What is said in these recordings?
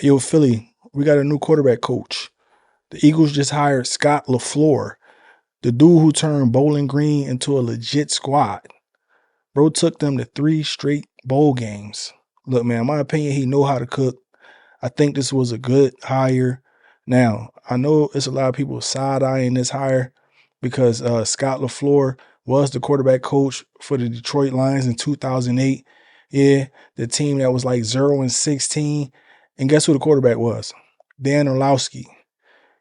Yo, Philly, we got a new quarterback coach. The Eagles just hired Scot Loeffler, the dude who turned Bowling Green into a legit squad. Bro took them to 3 straight bowl games. Look, man, in my opinion, he know how to cook. I think this was a good hire. Now, I know it's a lot of people side-eyeing this hire because Scot Loeffler was the quarterback coach for the Detroit Lions in 2008. Yeah, the team that was like 0-16. And guess who the quarterback was? Dan Orlovsky.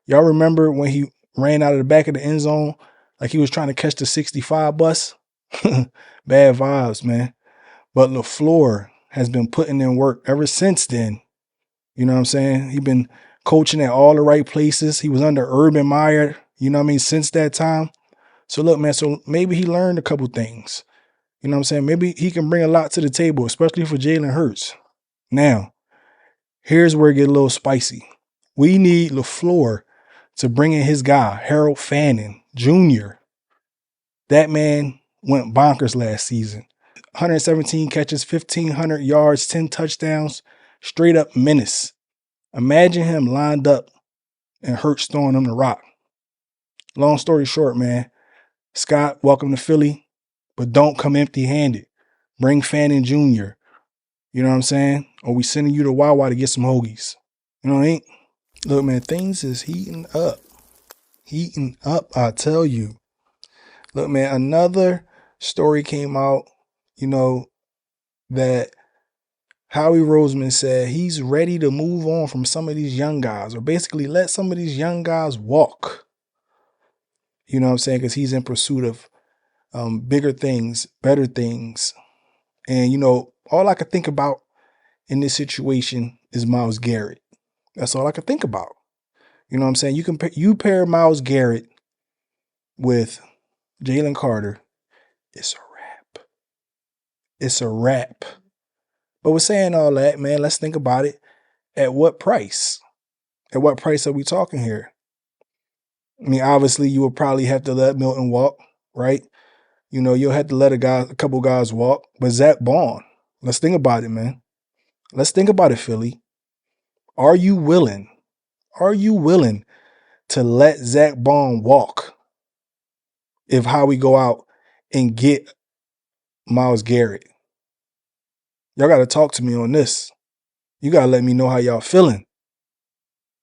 Y'all remember when he ran out of the back of the end zone like he was trying to catch the 65 bus? Bad vibes, man. But LaFleur has been putting in work ever since then. You know what I'm saying? He's been coaching at all the right places. He was under Urban Meyer, you know what I mean, since that time. So look, man, so maybe he learned a couple things. You know what I'm saying? Maybe he can bring a lot to the table, especially for Jalen Hurts. Now, here's where it gets a little spicy. We need LaFleur to bring in his guy, Harold Fannin Jr. That man went bonkers last season. 117 catches, 1,500 yards, 10 touchdowns, straight up menace. Imagine him lined up and Hurts throwing him the rock. Long story short, man, Scott, welcome to Philly, but don't come empty-handed. Bring Fannin Jr. You know what I'm saying? Or we sending you to Wawa to get some hoagies. You know what I mean? Look, man, things is heating up. Heating up, I tell you. Look, man, another story came out, that Howie Roseman said he's ready to move on from some of these young guys, or basically let some of these young guys walk. You know what I'm saying? Because he's in pursuit of bigger things, better things. And, all I could think about in this situation is Myles Garrett. That's all I could think about. You know what I'm saying? You pair Myles Garrett with Jalen Carter, it's a wrap. It's a wrap. But we're saying all that, man, let's think about it. At what price? At what price are we talking here? I mean, obviously, you will probably have to let Milton walk, right? You'll have to let a couple guys walk. But Zach Bond, let's think about it, man. Let's think about it, Philly. Are you willing to let Zach Bond walk if how we go out and get Myles Garrett? Y'all got to talk to me on this. You got to let me know how y'all feeling.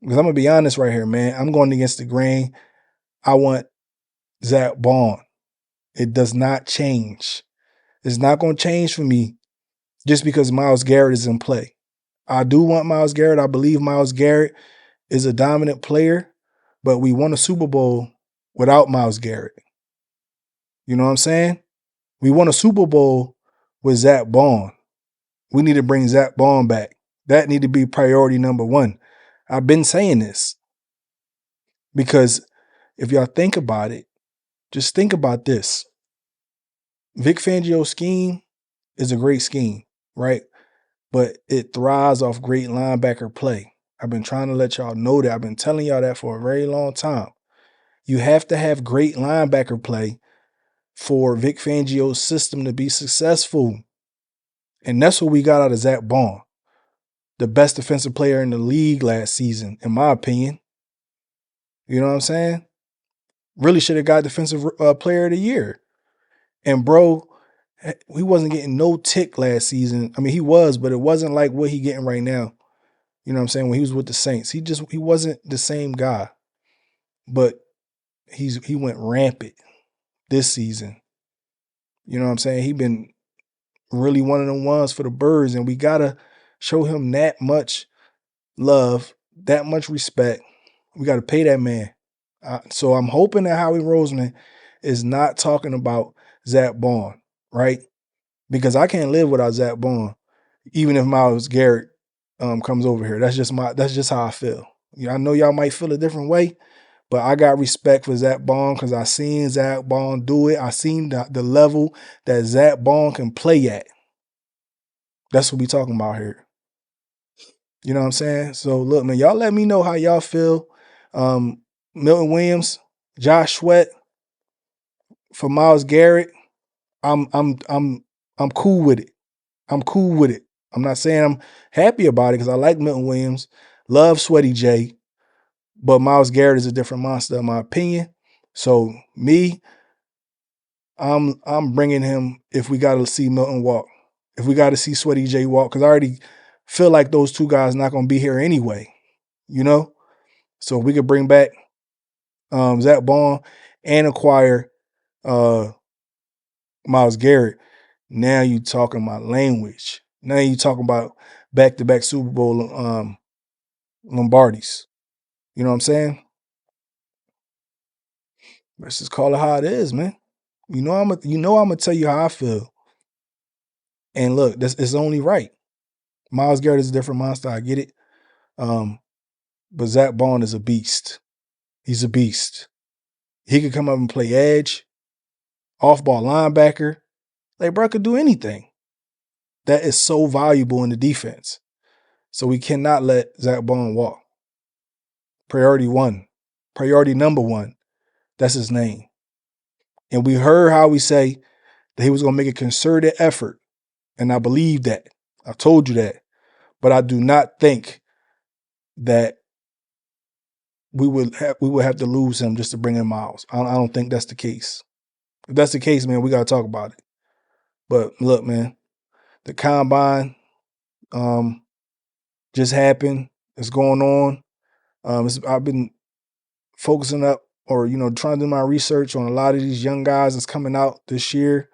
Because I'm going to be honest right here, man. I'm going against the grain. I want Zach Bond. It does not change. It's not going to change for me just because Myles Garrett is in play. I do want Myles Garrett. I believe Myles Garrett is a dominant player, but we won a Super Bowl without Myles Garrett. You know what I'm saying? We won a Super Bowl with Zach Bond. We need to bring Zach Bond back. That need to be priority number one. I've been saying this because if y'all think about it, just think about this. Vic Fangio's scheme is a great scheme, right? But it thrives off great linebacker play. I've been trying to let y'all know that. I've been telling y'all that for a very long time. You have to have great linebacker play for Vic Fangio's system to be successful. And that's what we got out of Zach Bond, the best defensive player in the league last season, in my opinion. You know what I'm saying? Really should have got defensive player of the year. And bro, he wasn't getting no tick last season. I mean, he was, but it wasn't like what he getting right now. You know what I'm saying? When he was with the Saints, he wasn't the same guy. But he went rampant this season. You know what I'm saying? He been really one of them ones for the birds, and we gotta show him that much love, that much respect. We gotta pay that man. So I'm hoping that Howie Roseman is not talking about Zach Bond, right? Because I can't live without Zach Bond, even if Myles Garrett comes over here. That's just how I feel. I know y'all might feel a different way, but I got respect for Zach Bond because I seen Zach Bond do it. I seen the level that Zach Bond can play at. That's what we talking about here. You know what I'm saying? So look, man, y'all let me know how y'all feel. Milton Williams, Josh Sweat, for Myles Garrett, I'm cool with it. I'm cool with it. I'm not saying I'm happy about it because I like Milton Williams, love Sweaty J, but Myles Garrett is a different monster in my opinion. So me, I'm bringing him if we got to see Milton walk, if we got to see Sweaty J walk, because I already feel like those two guys not going to be here anyway, you know? So if we could bring back Zach Bond and acquire Myles Garrett, now you talking my language. Now you talking about back-to-back Super Bowl Lombardis. You know what I'm saying? Let's just call it how it is, man. You know I'm gonna tell you how I feel. And look, it's only right. Myles Garrett is a different monster. I get it. But Zach Bond is a beast. He's a beast. He could come up and play edge, off-ball linebacker. Like, bro, could do anything. That is so valuable in the defense. So we cannot let Zach Bond walk. Priority one. Priority number one. That's his name. And we heard how we say that he was going to make a concerted effort. And I believe that. I told you that. But I do not think that we would have to lose him just to bring in Myles. I don't think that's the case. If that's the case, man, we got to talk about it. But look, man, the combine just happened. It's going on. I've been focusing up or, trying to do my research on a lot of these young guys that's coming out this year.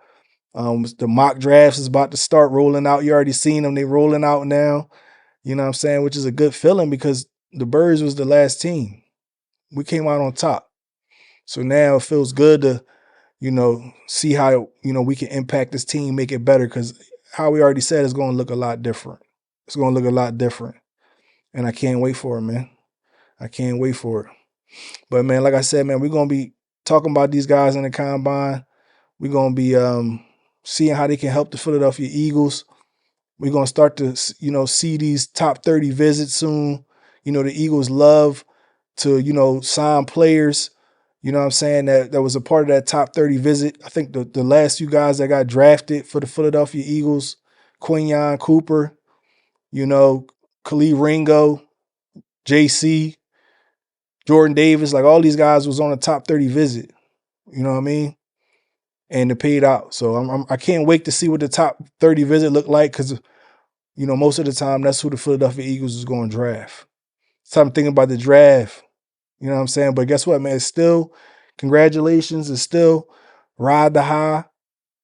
The mock drafts is about to start rolling out. You already seen them. They rolling out now. You know what I'm saying? Which is a good feeling because the Birds was the last team. We came out on top. So now it feels good to, see how, we can impact this team, make it better because how we already said it's going to look a lot different. It's going to look a lot different. And I can't wait for it, man. I can't wait for it. But, man, like I said, man, we're going to be talking about these guys in the combine. We're going to be seeing how they can help the Philadelphia Eagles. We're going to start to, see these top 30 visits soon. The Eagles love to, sign players. You know what I'm saying? That was a part of that top 30 visit. I think the last few guys that got drafted for the Philadelphia Eagles, Quinyon Cooper, Khalid Ringo, JC, Jordan Davis, like all these guys was on a top 30 visit. You know what I mean? And they paid out. So I can't wait to see what the top 30 visit look like because, most of the time that's who the Philadelphia Eagles is going to draft. So I'm thinking about the draft. You know what I'm saying? But guess what, man? It's still, congratulations. It's still ride the high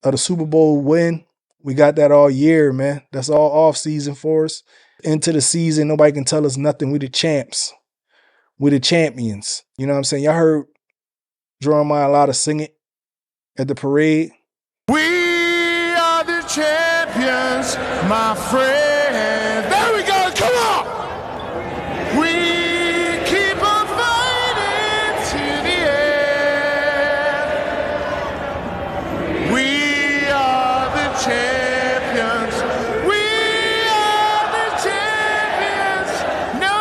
of the Super Bowl win. We got that all year, man. That's all off season for us. Into the season, nobody can tell us nothing. We the champs. We the champions. You know what I'm saying? Y'all heard Jeremiah Lotta sing it at the parade. We are the champions, my friend. There we go. Come on. We keep on fighting to the end. We are the champions. We are the champions. No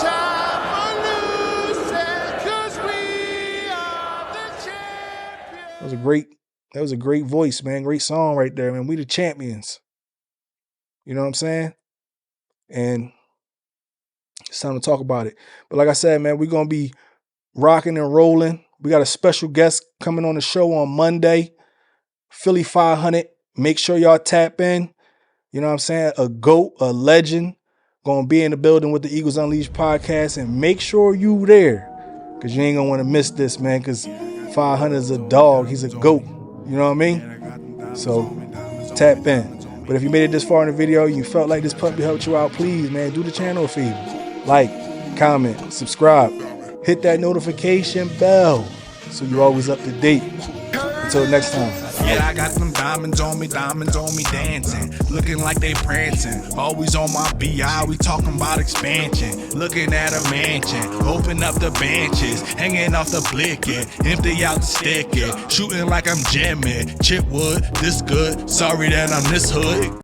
time for losing, 'cause we are the champions. That was a great voice, man. Great song right there, man. We the champions. You know what I'm saying? And it's time to talk about it. But like I said, man, we're going to be rocking and rolling. We got a special guest coming on the show on Monday, Philly 500. Make sure y'all tap in. You know what I'm saying? A GOAT, a legend, going to be in the building with the Eagles Unleashed podcast. And make sure you there because you ain't going to want to miss this, man, because 500 is a dog. He's a GOAT. You know what I mean? So tap in. But if you made it this far in the video, you felt like this puppy helped you out, please, man, do the channel a favor. Like, comment, subscribe, hit that notification bell so you're always up to date. Until next time. Yeah, I got some diamonds on me dancing, looking like they prancing. Always on my BI, we talking about expansion. Looking at a mansion, open up the benches, hanging off the blicket, empty out the sticky, shooting like I'm Jimmy. Chipwood, this good, sorry that I'm this hood.